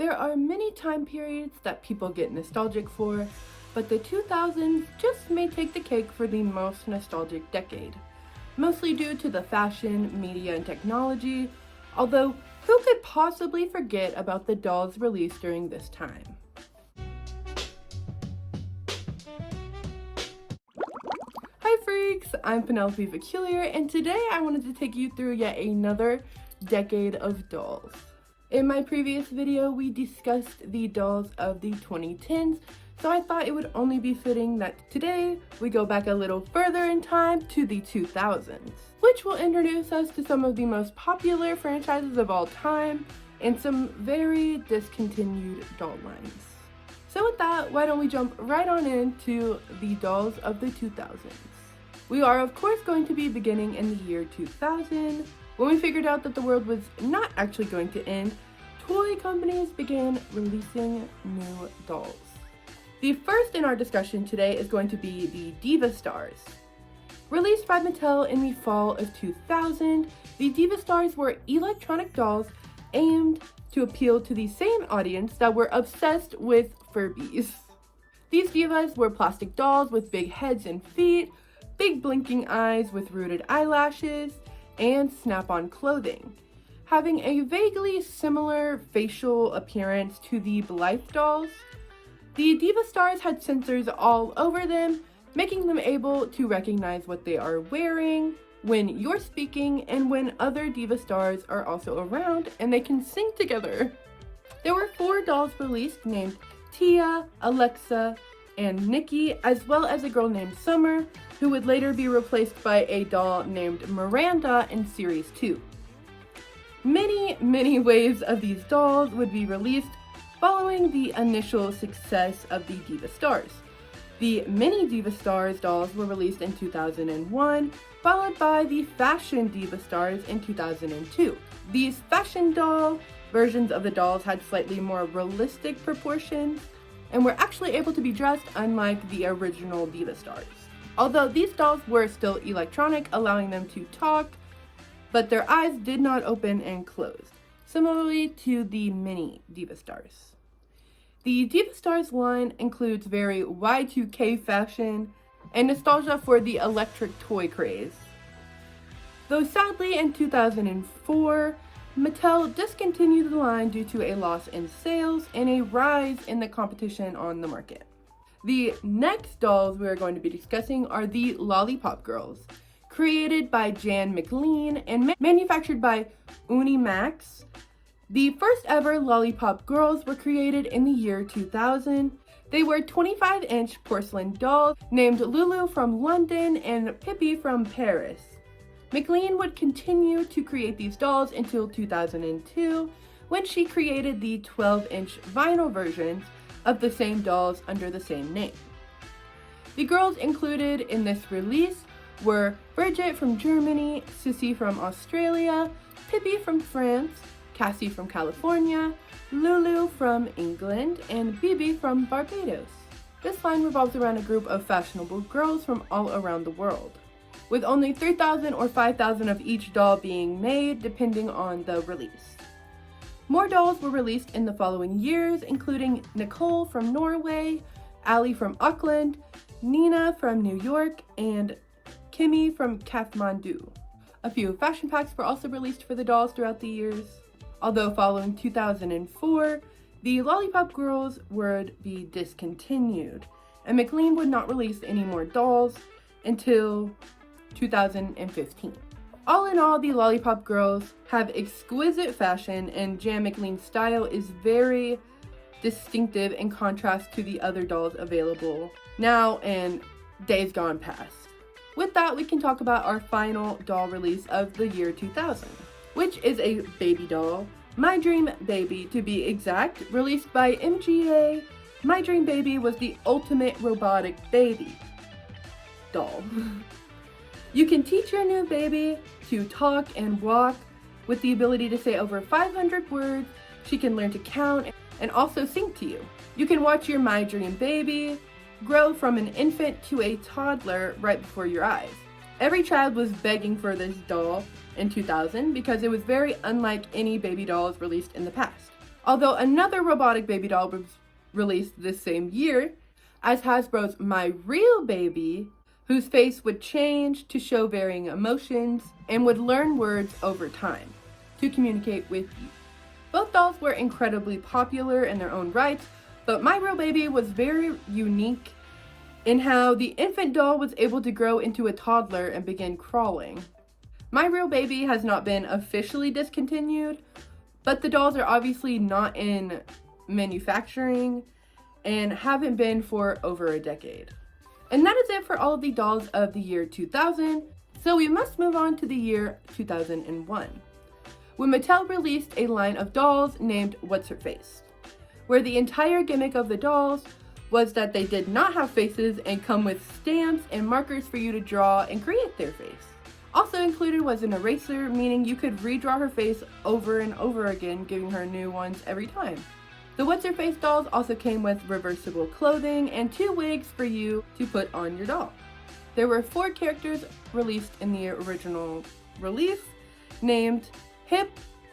There are many time periods that people get nostalgic for, but the 2000s just may take the cake for the most nostalgic decade, mostly due to the fashion, media, and technology, although who could possibly forget about the dolls released during this time? Hi freaks, I'm Penelope Peculiar, and today I wanted to take you through yet another decade of dolls. In my previous video, we discussed the dolls of the 2010s, so I thought it would only be fitting that today we go back a little further in time to the 2000s, which will introduce us to some of the most popular franchises of all time and some very discontinued doll lines. So with that, why don't we jump right on into the dolls of the 2000s. We are of course going to be beginning in the year 2000. When we figured out that the world was not actually going to end, toy companies began releasing new dolls. The first in our discussion today is going to be the Diva Stars. Released by Mattel in the fall of 2000, the Diva Stars were electronic dolls aimed to appeal to the same audience that were obsessed with Furbies. These divas were plastic dolls with big heads and feet, big blinking eyes with rooted eyelashes, and snap-on clothing, having a vaguely similar facial appearance to the Blythe dolls. The Diva Stars had sensors all over them, making them able to recognize what they are wearing, when you're speaking, and when other Diva Stars are also around and they can sing together. There were 4 dolls released named Tia, Alexa, and Nikki, as well as a girl named Summer, who would later be replaced by a doll named Miranda in Series 2. Many waves of these dolls would be released following the initial success of the Diva Stars. The Mini Diva Stars dolls were released in 2001, followed by the Fashion Diva Stars in 2002. These fashion doll versions of the dolls had slightly more realistic proportions and were actually able to be dressed unlike the original Diva Stars. Although these dolls were still electronic, allowing them to talk, but their eyes did not open and close, similarly to the Mini Diva Stars. The Diva Stars line includes very Y2K fashion and nostalgia for the electric toy craze. Though sadly in 2004, Mattel discontinued the line due to a loss in sales and a rise in the competition on the market. The next dolls we are going to be discussing are the Lollipop Girls, created by Jan McLean and manufactured by Unimax. The first ever Lollipop Girls were created in the year 2000. They were 25-inch porcelain dolls named Lulu from London and Pippi from Paris. McLean would continue to create these dolls until 2002, when she created the 12-inch vinyl versions of the same dolls under the same name. The girls included in this release were Bridget from Germany, Sissy from Australia, Pippi from France, Cassie from California, Lulu from England, and Bibi from Barbados. This line revolves around a group of fashionable girls from all around the world, with only 3,000 or 5,000 of each doll being made depending on the release. More dolls were released in the following years, including Nicole from Norway, Ali from Auckland, Nina from New York, and Kimmy from Kathmandu. A few fashion packs were also released for the dolls throughout the years. Although following 2004, the Lollipop Girls would be discontinued, and McLean would not release any more dolls until 2015. All in all, the Lollipop Girls have exquisite fashion, and Jan McLean's style is very distinctive in contrast to the other dolls available now and days gone past. With that, we can talk about our final doll release of the year 2000, which is a baby doll, My Dream Baby to be exact, released by MGA. My Dream Baby was the ultimate robotic baby doll. You can teach your new baby to talk and walk with the ability to say over 500 words. She can learn to count and also sing to you. You can watch your My Dream Baby grow from an infant to a toddler right before your eyes. Every child was begging for this doll in 2000 because it was very unlike any baby dolls released in the past. Although another robotic baby doll was released this same year as Hasbro's My Real Baby, whose face would change to show varying emotions and would learn words over time to communicate with you. Both dolls were incredibly popular in their own rights, but My Real Baby was very unique in how the infant doll was able to grow into a toddler and begin crawling. My Real Baby has not been officially discontinued, but the dolls are obviously not in manufacturing and haven't been for over a decade. And that is it for all of the dolls of the year 2000, so we must move on to the year 2001, when Mattel released a line of dolls named What's Her Face, where the entire gimmick of the dolls was that they did not have faces and come with stamps and markers for you to draw and create their face. Also included was an eraser, meaning you could redraw her face over and over again, giving her new ones every time. The What's Her Face dolls also came with reversible clothing and 2 wigs for you to put on your doll. There were 4 characters released in the original release, named Hip,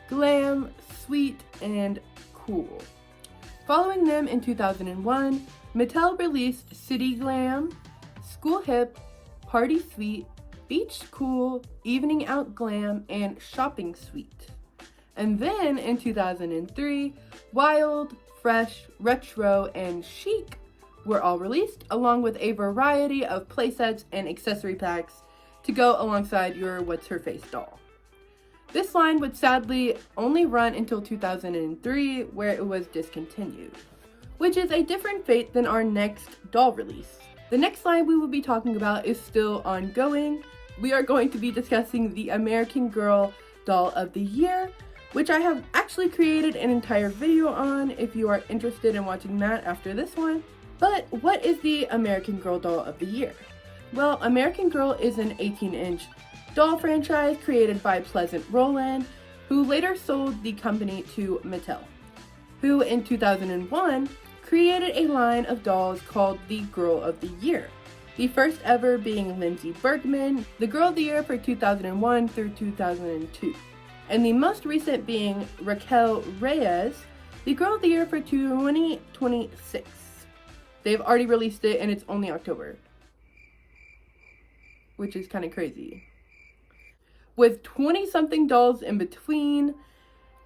Glam, Sweet, and Cool. Following them in 2001, Mattel released City Glam, School Hip, Party Sweet, Beach Cool, Evening Out Glam, and Shopping Sweet. And then in 2003, Wild, Fresh, Retro, and Chic were all released, along with a variety of playsets and accessory packs to go alongside your What's Her Face doll. This line would sadly only run until 2003, where it was discontinued, which is a different fate than our next doll release. The next line we will be talking about is still ongoing. We are going to be discussing the American Girl Doll of the Year, which I have actually created an entire video on if you are interested in watching that after this one. But what is the American Girl Doll of the Year? Well, American Girl is an 18-inch doll franchise created by Pleasant Rowland, who later sold the company to Mattel, who in 2001 created a line of dolls called the Girl of the Year, the first ever being Lindsay Bergman, the Girl of the Year for 2001 through 2002, and the most recent being Raquel Reyes, the Girl of the Year for 2026. They've already released it and it's only October, which is kind of crazy. With 20-something dolls in between,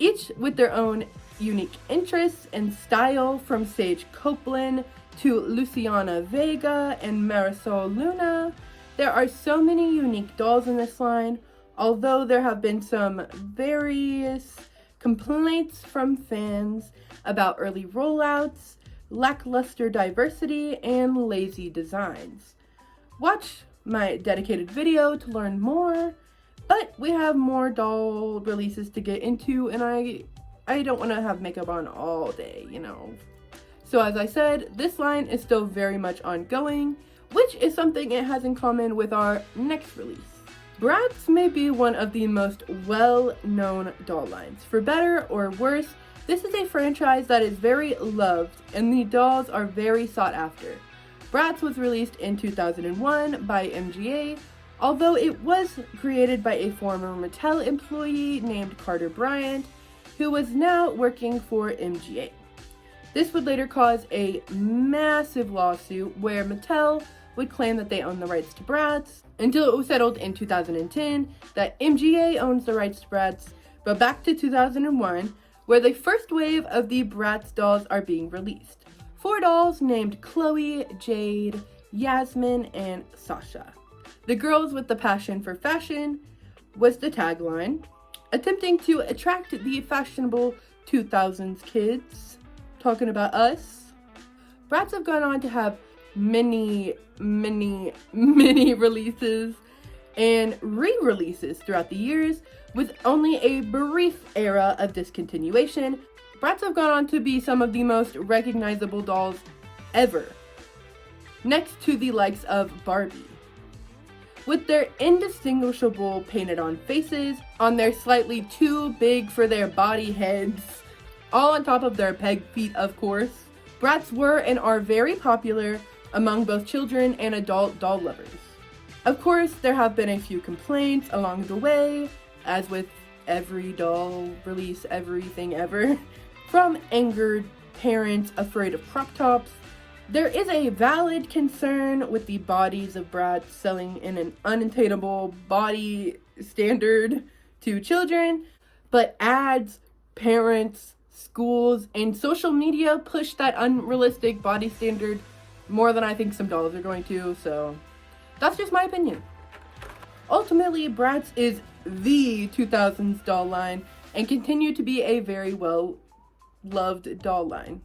each with their own unique interests and style, from Sage Copeland to Luciana Vega and Marisol Luna. There are so many unique dolls in this line, although there have been some various complaints from fans about early rollouts, lackluster diversity, and lazy designs. Watch my dedicated video to learn more, but we have more doll releases to get into, and I don't want to have makeup on all day, you know. So as I said, this line is still very much ongoing, which is something it has in common with our next release. Bratz may be one of the most well-known doll lines. For better or worse, this is a franchise that is very loved and the dolls are very sought after. Bratz was released in 2001 by MGA, although it was created by a former Mattel employee named Carter Bryant, who was now working for MGA. This would later cause a massive lawsuit where Mattel would claim that they own the rights to Bratz, until it was settled in 2010 that MGA owns the rights to Bratz. But back to 2001, where the first wave of the Bratz dolls are being released. 4 dolls named Chloe, Jade, Yasmin, and Sasha. The girls with the passion for fashion was the tagline, attempting to attract the fashionable 2000s kids. Talking about us. Bratz have gone on to have many releases and re-releases throughout the years, with only a brief era of discontinuation. Bratz have gone on to be some of the most recognizable dolls ever, next to the likes of Barbie. With their indistinguishable painted on faces, on their slightly too big for their body heads, all on top of their peg feet, of course. Bratz were and are very popular among both children and adult doll lovers. Of course, there have been a few complaints along the way, as with every doll release, everything ever. from angered parents afraid of crop tops. There is a valid concern with the bodies of brats selling in an unattainable body standard to children, but ads, parents, schools, and social media push that unrealistic body standard more than I think some dolls are going to, so that's just my opinion. Ultimately, Bratz is the 2000s doll line and continue to be a very well loved doll line.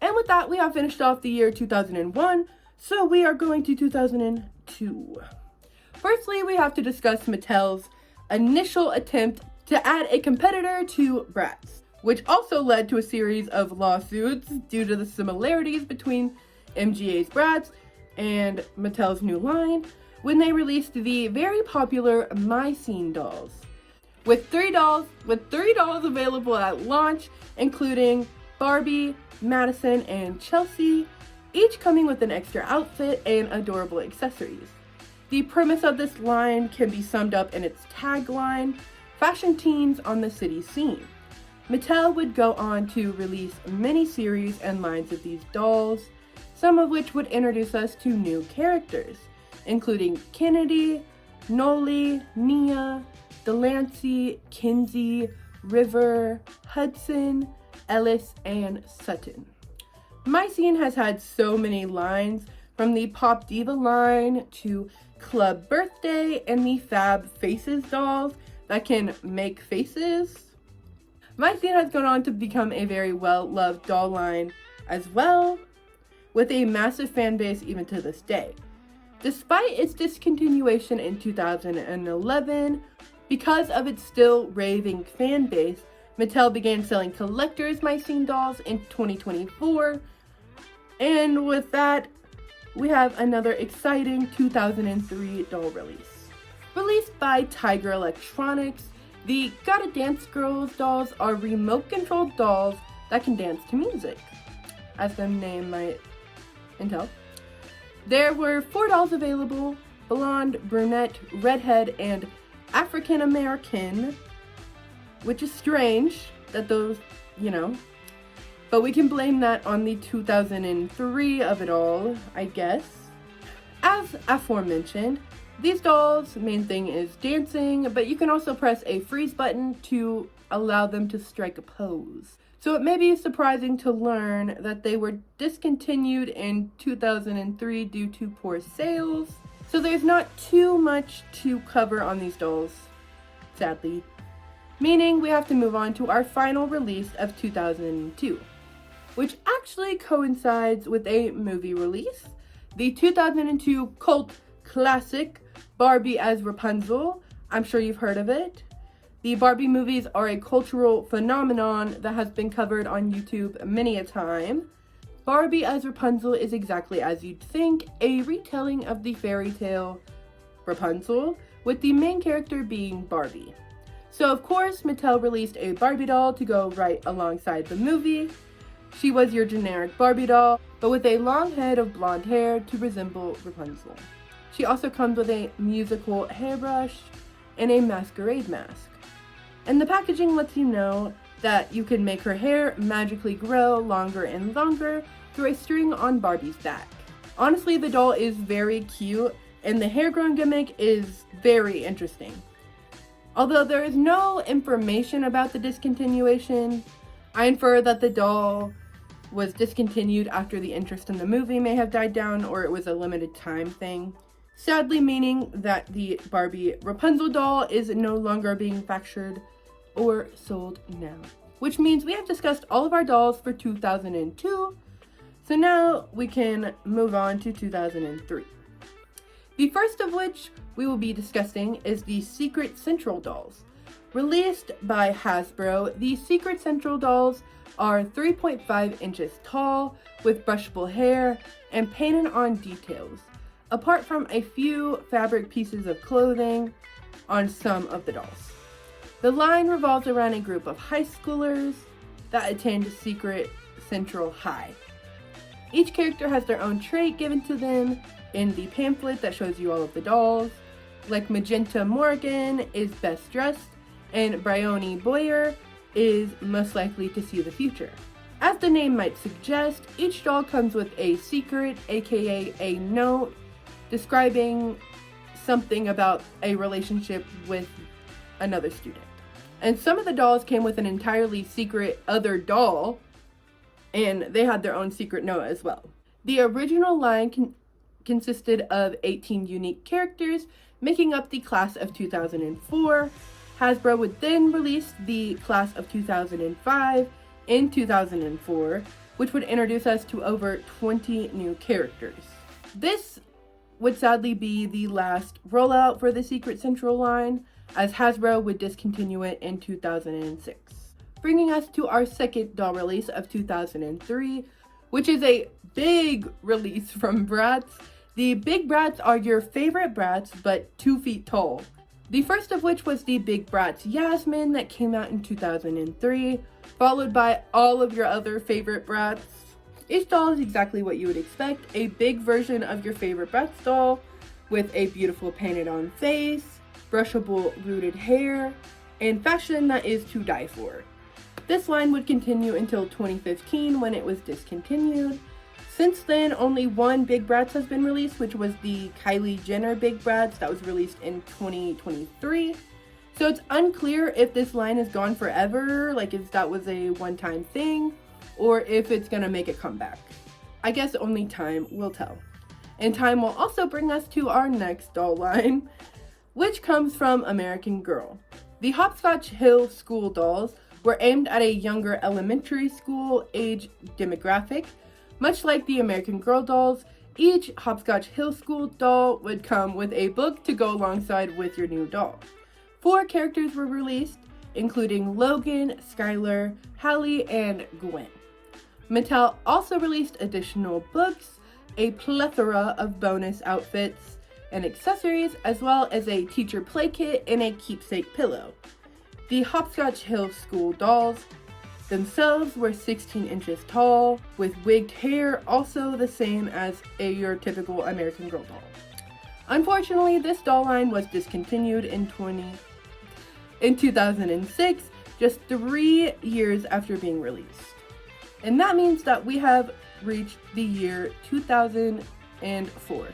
And with that, we have finished off the year 2001, so we are going to 2002. Firstly, we have to discuss Mattel's initial attempt to add a competitor to Bratz, which also led to a series of lawsuits due to the similarities between MGA's Bratz and Mattel's new line when they released the very popular My Scene dolls. With three dolls available at launch, including Barbie, Madison, and Chelsea, each coming with an extra outfit and adorable accessories. The premise of this line can be summed up in its tagline, "Fashion Teens on the City Scene." Mattel would go on to release many series and lines of these dolls, some of which would introduce us to new characters, including Kennedy, Noli, Nia, Delancey, Kinsey, River, Hudson, Ellis, and Sutton. My Scene has had so many lines, from the Pop Diva line to Club Birthday and the Fab Faces dolls that can make faces. My Scene has gone on to become a very well-loved doll line as well, with a massive fan base even to this day. Despite its discontinuation in 2011, because of its still raving fan base, Mattel began selling collectors My Scene dolls in 2024. And with that, we have another exciting 2003 doll release. Released by Tiger Electronics, the Gotta Dance Girls dolls are remote-controlled dolls that can dance to music, as the name might entail. There were 4 dolls available: blonde, brunette, redhead, and African American, which is strange that those, but we can blame that on the 2003 of it all, I guess. As aforementioned, these dolls' main thing is dancing, but you can also press a freeze button to allow them to strike a pose. So it may be surprising to learn that they were discontinued in 2003 due to poor sales. So there's not too much to cover on these dolls, sadly. Meaning we have to move on to our final release of 2002, which actually coincides with a movie release. The 2002 cult classic, Barbie as Rapunzel. I'm sure you've heard of it. The Barbie movies are a cultural phenomenon that has been covered on YouTube many a time. Barbie as Rapunzel is exactly as you'd think, a retelling of the fairy tale Rapunzel, with the main character being Barbie. So of course, Mattel released a Barbie doll to go right alongside the movie. She was your generic Barbie doll, but with a long head of blonde hair to resemble Rapunzel. She also comes with a musical hairbrush and a masquerade mask. And the packaging lets you know that you can make her hair magically grow longer and longer through a string on Barbie's back. Honestly, the doll is very cute, and the hair growing gimmick is very interesting. Although there is no information about the discontinuation, I infer that the doll was discontinued after the interest in the movie may have died down, or it was a limited time thing. Sadly, meaning that the Barbie Rapunzel doll is no longer being manufactured or sold now. Which means we have discussed all of our dolls for 2002, so now we can move on to 2003. The first of which we will be discussing is the Secret Central dolls. Released by Hasbro, the Secret Central dolls are 3.5 inches tall with brushable hair and painted on details, apart from a few fabric pieces of clothing on some of the dolls. The line revolves around a group of high schoolers that attend Secret Central High. Each character has their own trait given to them in the pamphlet that shows you all of the dolls. Like Magenta Morgan is best dressed, and Bryony Boyer is most likely to see the future. As the name might suggest, each doll comes with a secret, aka a note, describing something about a relationship with another student. And some of the dolls came with an entirely secret other doll, and they had their own secret note as well. The original line consisted of 18 unique characters, making up the class of 2004. Hasbro would then release the class of 2005 in 2004, which would introduce us to over 20 new characters. This would sadly be the last rollout for the Secret Central line, as Hasbro would discontinue it in 2006. Bringing us to our second doll release of 2003, which is a big release from Bratz. The Big Bratz are your favorite Bratz, but 2 feet tall. The first of which was the Big Bratz Yasmin that came out in 2003, followed by all of your other favorite Bratz. Each doll is exactly what you would expect, a big version of your favorite Bratz doll with a beautiful painted on face, brushable rooted hair, and fashion that is to die for. This line would continue until 2015 when it was discontinued. Since then, only one Big Bratz has been released, which was the Kylie Jenner Big Bratz that was released in 2023. So it's unclear if this line is gone forever, like if that was a one-time thing, or if it's gonna make a comeback. I guess only time will tell. And time will also bring us to our next doll line, which comes from American Girl. The Hopscotch Hill School dolls were aimed at a younger elementary school age demographic. Much like the American Girl dolls, each Hopscotch Hill School doll would come with a book to go alongside with your new doll. 4 characters were released, including Logan, Skylar, Hallie, and Gwen. Mattel also released additional books, a plethora of bonus outfits and accessories, as well as a teacher play kit and a keepsake pillow. The Hopscotch Hill School dolls themselves were 16 inches tall, with wigged hair, also the same as your typical American Girl doll. Unfortunately, this doll line was discontinued in 2006, just 3 years after being released. And that means that we have reached the year 2004,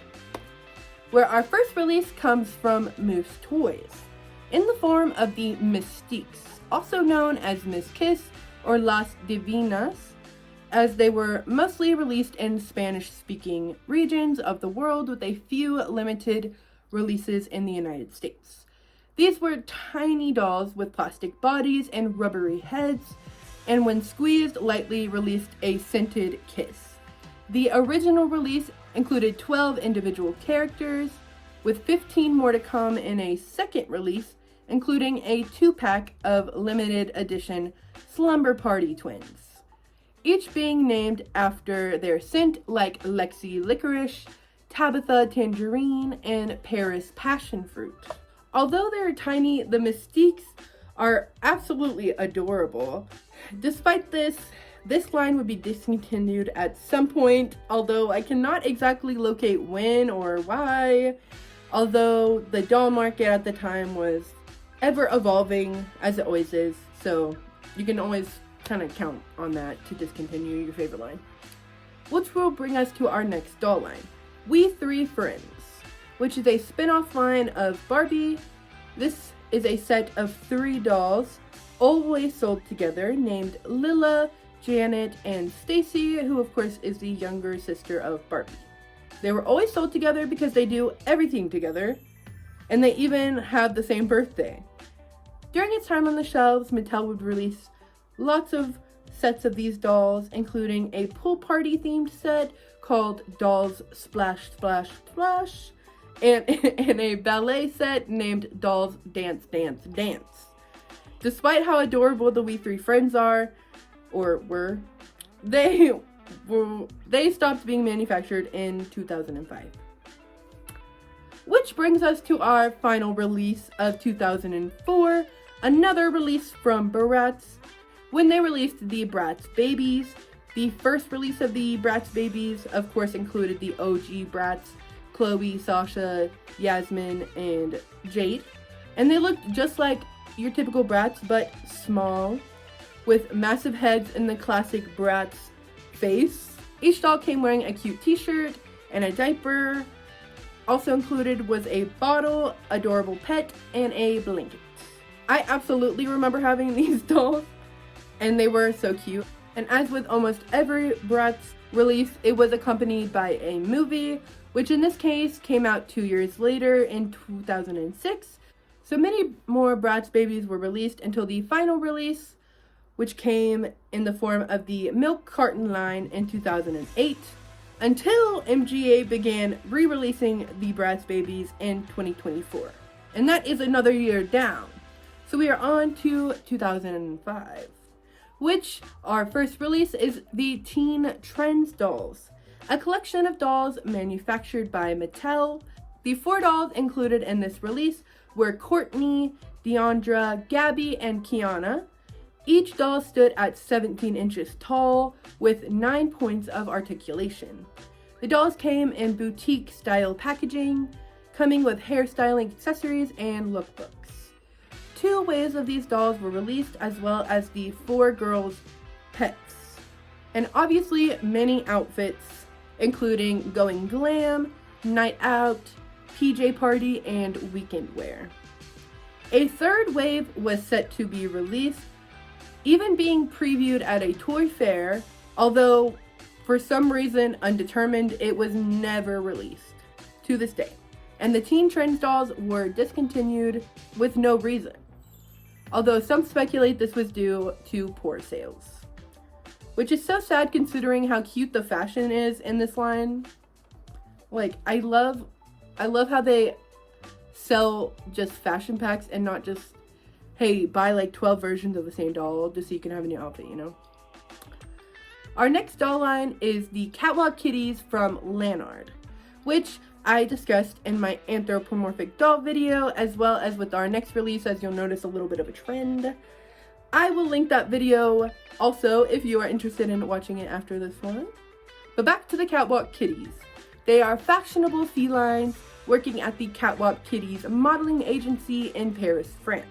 where our first release comes from Moose Toys, in the form of the Mystiques, also known as Miss Kiss or Las Divinas, as they were mostly released in Spanish-speaking regions of the world with a few limited releases in the United States. These were tiny dolls with plastic bodies and rubbery heads, and when squeezed, lightly released a scented kiss. The original release included 12 individual characters, with 15 more to come in a second release, including a 2-pack of limited edition Slumber Party twins, each being named after their scent, like Lexi Licorice, Tabitha Tangerine, and Paris Passion Fruit. Although they're tiny, the Mystiques are absolutely adorable. Despite this line would be discontinued at some point, although I cannot exactly locate when or why, although the doll market at the time was ever evolving, as it always is, so you can always kind of count on that to discontinue your favorite line. Which will bring us to our next doll line, We 3 Friends, which is a spin-off line of Barbie. This is a set of 3 dolls, always sold together, named Lila, Janet, and Stacy, who of course is the younger sister of Barbie. They were always sold together because they do everything together, and they even have the same birthday. During its time on the shelves, Mattel would release lots of sets of these dolls, including a pool party themed set called Dolls Splash Splash Splash, and a ballet set named Dolls Dance Dance Dance. Despite how adorable the We 3 Friends are, or were, they stopped being manufactured in 2005. Which brings us to our final release of 2004, another release from Bratz, when they released the Bratz Babies. The first release of the Bratz Babies, of course, included the OG Bratz, Chloe, Sasha, Yasmin, and Jade. And they looked just like your typical Bratz, but small, with massive heads in the classic Bratz face. Each doll came wearing a cute t-shirt and a diaper. Also included was a bottle, adorable pet, and a blanket. I absolutely remember having these dolls, and they were so cute. And as with almost every Bratz release, it was accompanied by a movie, which in this case came out 2 years later in 2006. So many more Bratz babies were released until the final release, which came in the form of the milk carton line in 2008, until MGA began re-releasing the Bratz babies in 2024. And that is another year down. So we are on to 2005, which our first release is the Teen Trends dolls, a collection of dolls manufactured by Mattel. The 4 dolls included in this release were Courtney, Deandra, Gabby, and Kiana. Each doll stood at 17 inches tall with 9 points of articulation. The dolls came in boutique style packaging, coming with hairstyling accessories and lookbooks. 2 waves of these dolls were released, as well as the 4 girls' pets. And obviously many outfits, including going glam, night out, PJ party, and weekend wear. A 3rd wave was set to be released, even being previewed at a toy fair, although for some reason undetermined, it was never released to this day. And the Teen Trends dolls were discontinued with no reason, although some speculate this was due to poor sales, which is so sad considering how cute the fashion is in this line. Like, I love how they sell just fashion packs and not just, hey, buy like 12 versions of the same doll just so you can have a new outfit, you know? Our next doll line is the Catwalk Kitties from Leonard, which I discussed in my anthropomorphic doll video, as well as with our next release, as you'll notice a little bit of a trend. I will link that video also if you are interested in watching it after this one. But back to the Catwalk Kitties. They are fashionable felines working at the Catwalk Kitties modeling agency in Paris, France.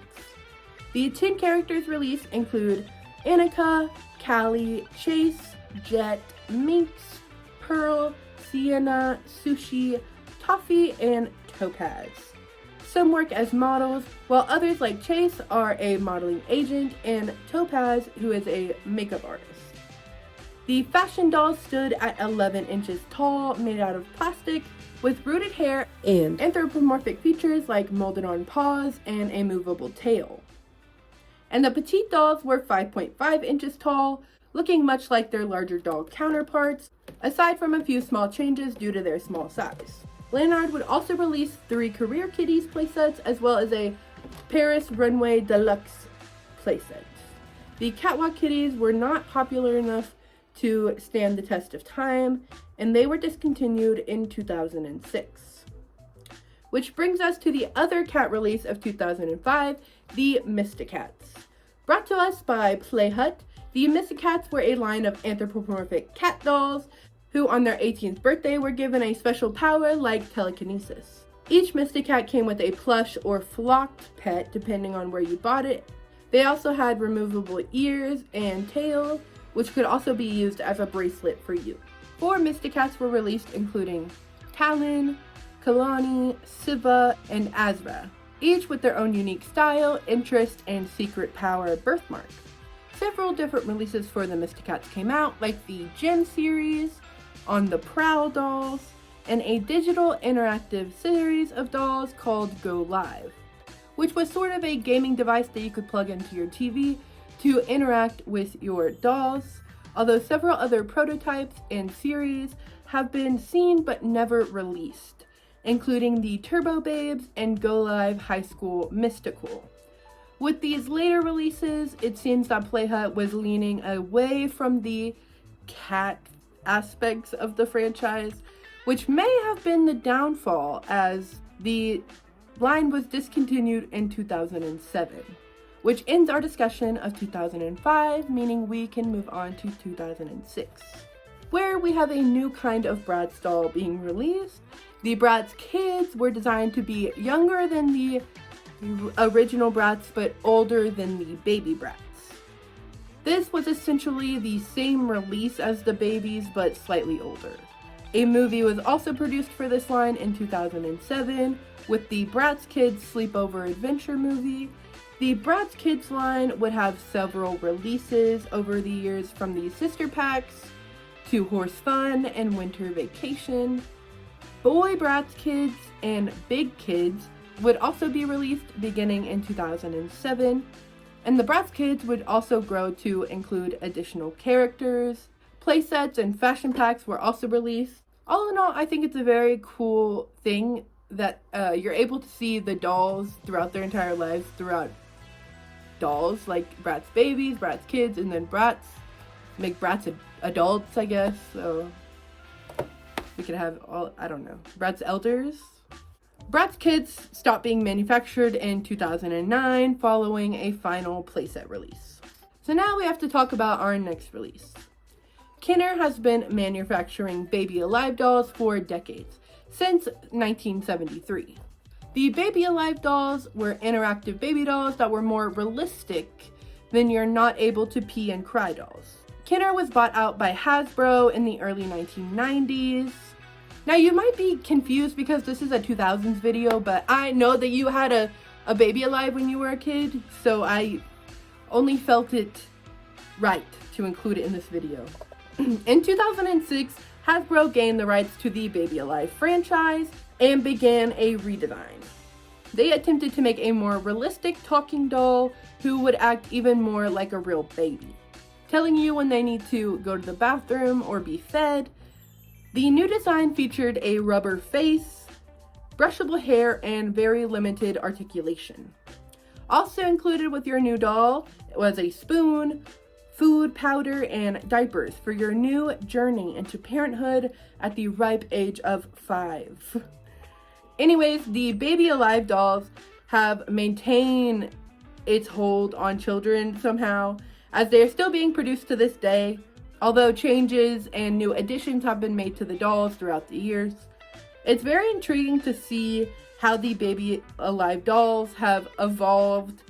The 10 characters released include Annika, Callie, Chase, Jet, Minx, Pearl, Sienna, Sushi, Toffee, and Topaz. Some work as models, while others like Chase are a modeling agent, and Topaz, who is a makeup artist. The fashion dolls stood at 11 inches tall, made out of plastic, with rooted hair and anthropomorphic features like molded on paws and a movable tail. And the petite dolls were 5.5 inches tall, looking much like their larger doll counterparts, aside from a few small changes due to their small size. Leonard would also release 3 Career Kitties playsets, as well as a Paris Runway Deluxe playset. The Catwalk Kitties were not popular enough to stand the test of time, and they were discontinued in 2006. Which brings us to the other cat release of 2005, the Mysticats. Brought to us by Play Hut, the Mysticats were a line of anthropomorphic cat dolls who on their 18th birthday were given a special power like telekinesis. Each Mysticat came with a plush or flocked pet depending on where you bought it. They also had removable ears and tail, which could also be used as a bracelet for you. 4 Mysticats were released, including Talon, Kalani, Siva, and Azra, each with their own unique style, interest, and secret power birthmark. Several different releases for the Mysticats came out, like the Gem series, On the Prowl dolls, and a digital interactive series of dolls called Go Live, which was sort of a gaming device that you could plug into your TV to interact with your dolls, although several other prototypes and series have been seen but never released, including the Turbo Babes and Go Live High School Mystical. With these later releases, it seems that Playhut was leaning away from the cat aspects of the franchise, which may have been the downfall as the line was discontinued in 2007, which ends our discussion of 2005, meaning we can move on to 2006, where we have a new kind of Bratz doll being released. The Bratz Kids were designed to be younger than the original Bratz, but older than the baby Bratz. This was essentially the same release as the babies, but slightly older. A movie was also produced for this line in 2007 with the Bratz Kids Sleepover Adventure movie. The Bratz Kids line would have several releases over the years, from the sister packs to Horse Fun and Winter Vacation. Boy Bratz Kids and Big Kids would also be released beginning in 2007, and the Bratz Kids would also grow to include additional characters. Playsets and fashion packs were also released. All in all, I think it's a very cool thing that you're able to see the dolls throughout their entire lives, throughout dolls like Bratz babies, Bratz kids, and then Bratz make Bratz adults, I guess. So we could have all, I don't know, Bratz elders. Bratz Kids stopped being manufactured in 2009 following a final playset release. So now we have to talk about our next release. Kenner has been manufacturing Baby Alive dolls for decades, since 1973. The Baby Alive dolls were interactive baby dolls that were more realistic than your not able to pee and cry dolls. Kenner was bought out by Hasbro in the early 1990s. Now you might be confused because this is a 2000s video, but I know that you had a Baby Alive when you were a kid, so I only felt it right to include it in this video. In 2006, Hasbro gained the rights to the Baby Alive franchise and began a redesign. They attempted to make a more realistic talking doll who would act even more like a real baby, telling you when they need to go to the bathroom or be fed. The new design featured a rubber face, brushable hair, and very limited articulation. Also included with your new doll was a spoon, food, powder, and diapers for your new journey into parenthood at the ripe age of 5. Anyways, the Baby Alive dolls have maintained its hold on children somehow, as they are still being produced to this day, although changes and new additions have been made to the dolls throughout the years. It's very intriguing to see how the Baby Alive dolls have evolved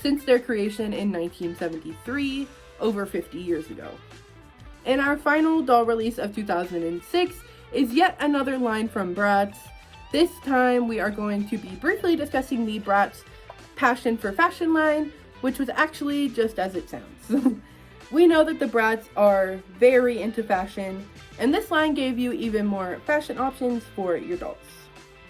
since their creation in 1973, over 50 years ago. And our final doll release of 2006 is yet another line from Bratz. This time we are going to be briefly discussing the Bratz Passion for Fashion line, which was actually just as it sounds. We know that the Bratz are very into fashion, and this line gave you even more fashion options for your dolls.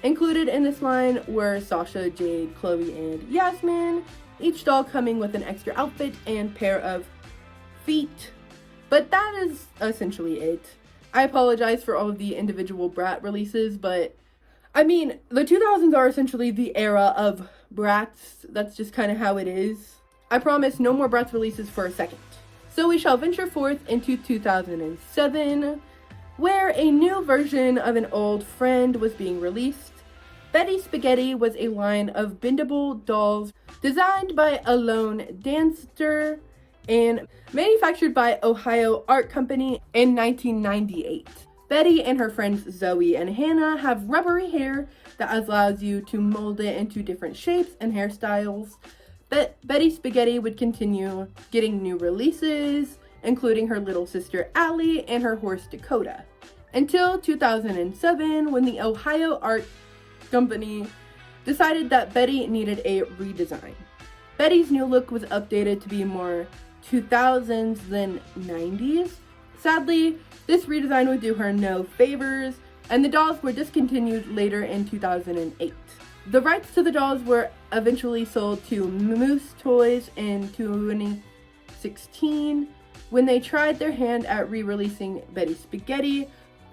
Included in this line were Sasha, Jade, Chloe, and Yasmin, each doll coming with an extra outfit and pair of feet. But that is essentially it. I apologize for all of the individual Brat releases, but I mean, the 2000s are essentially the era of Bratz. That's just kind of how it is. I promise no more Bratz releases for a second. So we shall venture forth into 2007, where a new version of an old friend was being released. Betty Spaghetti was a line of bendable dolls designed by Alone Dancer and manufactured by Ohio Art Company in 1998. Betty and her friends Zoe and Hannah have rubbery hair that allows you to mold it into different shapes and hairstyles. Betty Spaghetti would continue getting new releases, including her little sister Allie and her horse Dakota, until 2007, when the Ohio Art Company decided that Betty needed a redesign. Betty's new look was updated to be more 2000s than 90s. Sadly, this redesign would do her no favors, and the dolls were discontinued later in 2008. The rights to the dolls were eventually sold to Moose Toys in 2016 when they tried their hand at re-releasing Betty Spaghetti,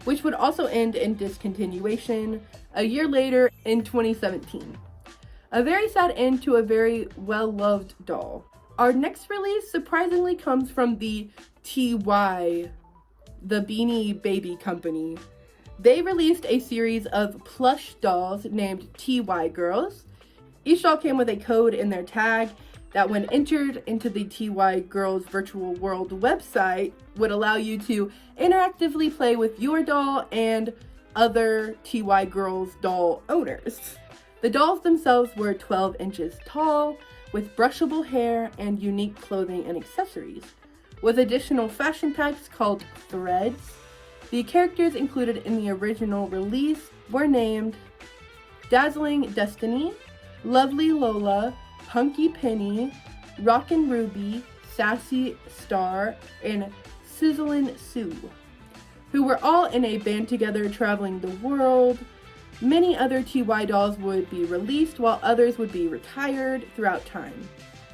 which would also end in discontinuation a year later in 2017. A very sad end to a very well-loved doll. Our next release surprisingly comes from the TY, the Beanie Baby Company. They released a series of plush dolls named TY Girls. Each doll came with a code in their tag that, when entered into the TY Girls Virtual World website, would allow you to interactively play with your doll and other TY Girls doll owners. The dolls themselves were 12 inches tall, with brushable hair and unique clothing and accessories. with additional fashion tags called threads. The characters included in the original release were named Dazzling Destiny, Lovely Lola, Punky Penny, Rockin' Ruby, Sassy Star, and Sizzlin' Sue, who were all in a band together traveling the world. Many other TY dolls would be released while others would be retired throughout time.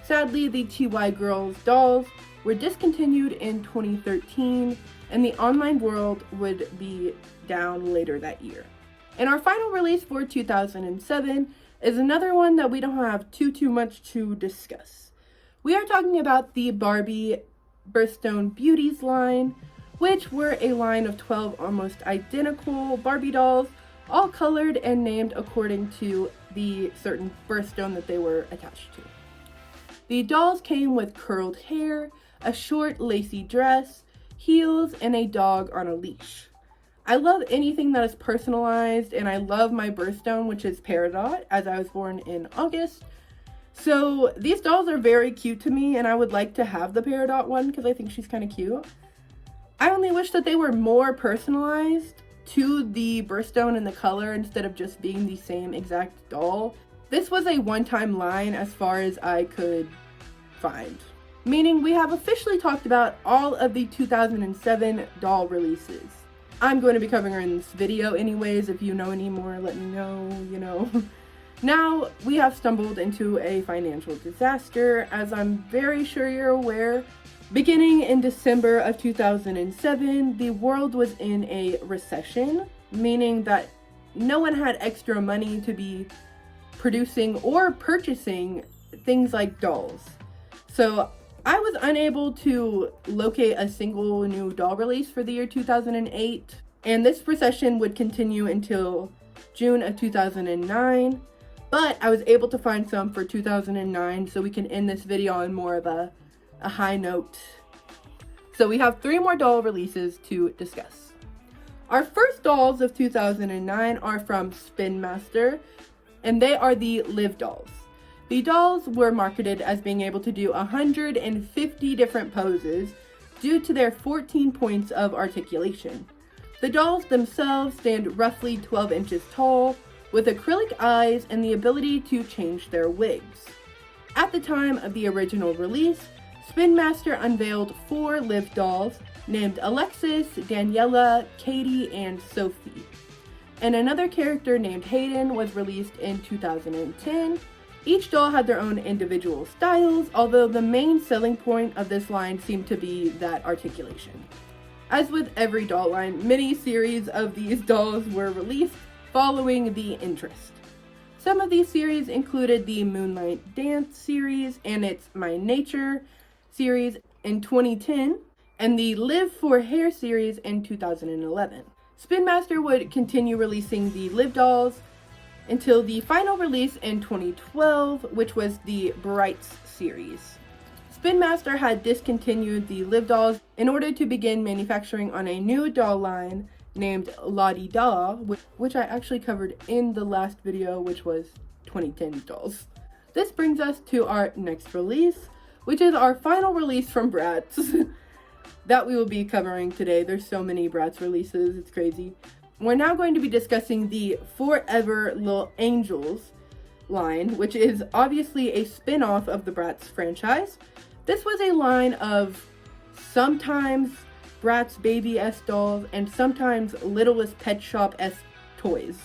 Sadly, the TY Girls dolls were discontinued in 2013, and the online world would be down later that year. And our final release for 2007 is another one that we don't have too much to discuss. We are talking about the Barbie Birthstone Beauties line, which were a line of 12 almost identical Barbie dolls, all colored and named according to the certain birthstone that they were attached to. The dolls came with curled hair, a short lacy dress, heels, and a dog on a leash. I love anything that is personalized, and I love my birthstone, which is Peridot, as I was born in August. So these dolls are very cute to me, and I would like to have the Peridot one because I think she's kind of cute. I only wish that they were more personalized to the birthstone and the color instead of just being the same exact doll. This was a one-time line as far as I could find. Meaning we have officially talked about all of the 2007 doll releases. I'm going to be covering her in this video anyways. If you know any more, let me know, Now, we have stumbled into a financial disaster, as I'm very sure you're aware. Beginning in December of 2007, the world was in a recession, meaning that no one had extra money to be producing or purchasing things like dolls. So I was unable to locate a single new doll release for the year 2008, and this recession would continue until June of 2009, but I was able to find some for 2009, so we can end this video on more of a high note. So we have 3 more doll releases to discuss. Our first dolls of 2009 are from Spin Master, and they are the Live dolls. The dolls were marketed as being able to do 150 different poses due to their 14 points of articulation. The dolls themselves stand roughly 12 inches tall, with acrylic eyes and the ability to change their wigs. At the time of the original release, Spin Master unveiled 4 Live dolls named Alexis, Daniela, Katie, and Sophie. And another character named Hayden was released in 2010. Each doll had their own individual styles, although the main selling point of this line seemed to be that articulation. As with every doll line, many series of these dolls were released following the interest. Some of these series included the Moonlight Dance series and its My Nature series in 2010, and the Live for Hair series in 2011. Spin Master would continue releasing the Live dolls until the final release in 2012, which was the Brights series. Spin Master had discontinued the Live dolls in order to begin manufacturing on a new doll line named La Di Da, which I actually covered in the last video, which was 2010 dolls. This brings us to our next release, which is our final release from Bratz that we will be covering today. There's so many Bratz releases, it's crazy. We're now going to be discussing the Forever Little Angels line, which is obviously a spin-off of the Bratz franchise. This was a line of sometimes Bratz Baby-esque dolls and sometimes Littlest Pet Shop-esque toys.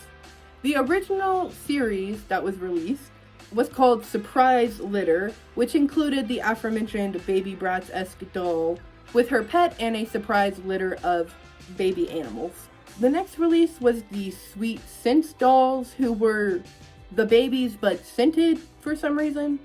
The original series that was released was called Surprise Litter, which included the aforementioned Baby Bratz-esque doll with her pet and a surprise litter of baby animals. The next release was the Sweet Scents dolls, who were the babies but scented for some reason.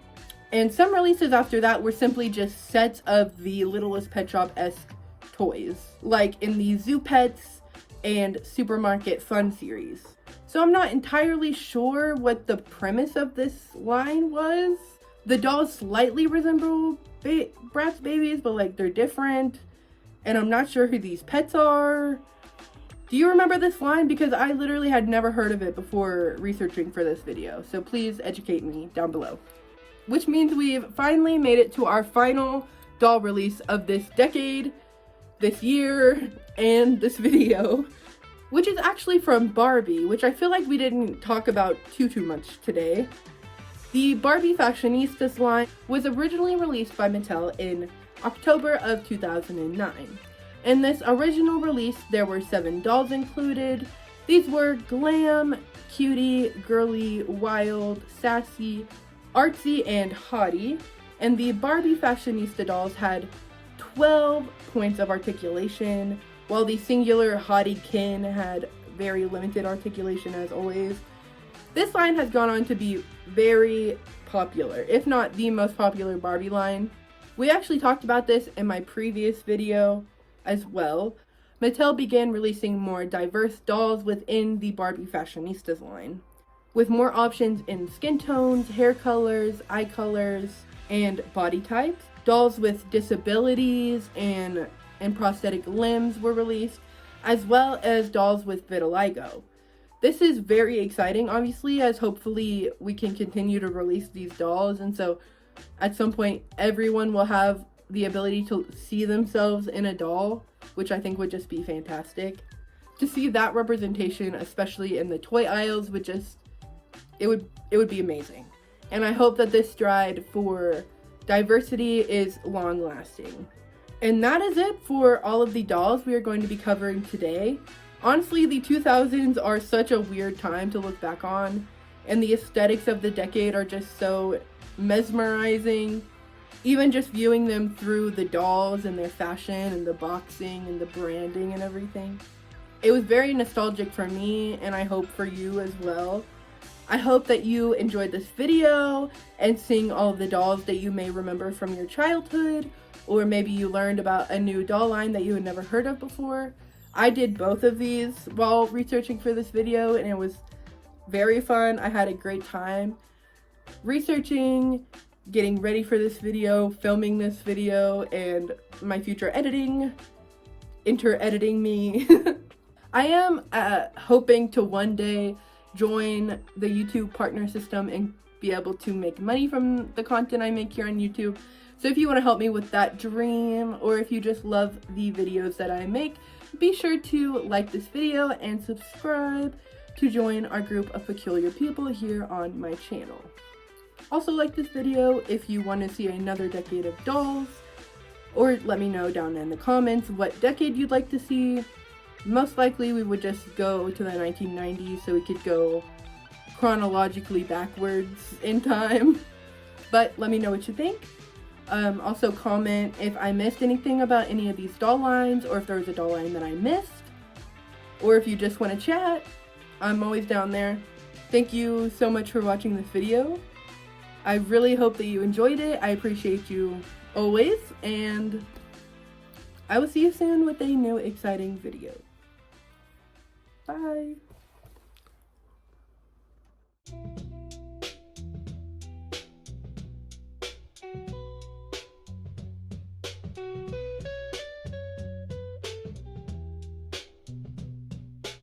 And some releases after that were simply just sets of the Littlest Pet Shop-esque toys, like in the Zoo Pets and Supermarket Fun series. So I'm not entirely sure what the premise of this line was. The dolls slightly resemble Bratz babies, but like they're different. And I'm not sure who these pets are. Do you remember this line? Because I literally had never heard of it before researching for this video. So please educate me down below. Which means we've finally made it to our final doll release of this decade, this year, and this video, which is actually from Barbie, which I feel like we didn't talk about too much today. The Barbie Fashionistas line was originally released by Mattel in October of 2009. In this original release, there were 7 dolls included. These were glam, cutie, girly, wild, sassy, artsy, and haughty. And the Barbie Fashionista dolls had 12 points of articulation, while the singular haughty kin had very limited articulation as always. This line has gone on to be very popular, if not the most popular Barbie line. We actually talked about this in my previous video as well. Mattel began releasing more diverse dolls within the Barbie Fashionistas line, with more options in skin tones, hair colors, eye colors, and body types. Dolls with disabilities and prosthetic limbs were released, as well as dolls with vitiligo. This is very exciting, obviously, as hopefully we can continue to release these dolls, and so at some point everyone will have the ability to see themselves in a doll, which I think would just be fantastic. To see that representation, especially in the toy aisles, would just, it would be amazing. And I hope that this stride for diversity is long lasting. And that is it for all of the dolls we are going to be covering today. Honestly, the 2000s are such a weird time to look back on, and the aesthetics of the decade are just so mesmerizing. Even just viewing them through the dolls and their fashion and the boxing and the branding and everything. It was very nostalgic for me, and I hope for you as well. I hope that you enjoyed this video and seeing all of the dolls that you may remember from your childhood, or maybe you learned about a new doll line that you had never heard of before. I did both of these while researching for this video, and it was very fun. I had a great time researching, getting ready for this video, filming this video, and my future editing, editing me. I am hoping to one day join the YouTube partner system and be able to make money from the content I make here on YouTube. So if you want to help me with that dream, or if you just love the videos that I make, be sure to like this video and subscribe to join our group of peculiar people here on my channel. Also, like this video if you want to see another decade of dolls, or let me know down in the comments what decade you'd like to see. Most likely we would just go to the 1990s so we could go chronologically backwards in time. But let me know what you think. Also comment if I missed anything about any of these doll lines, or if there was a doll line that I missed, or if you just want to chat. I'm always down there. Thank you so much for watching this video. I really hope that you enjoyed it. I appreciate you always, and I will see you soon with a new exciting video. Bye!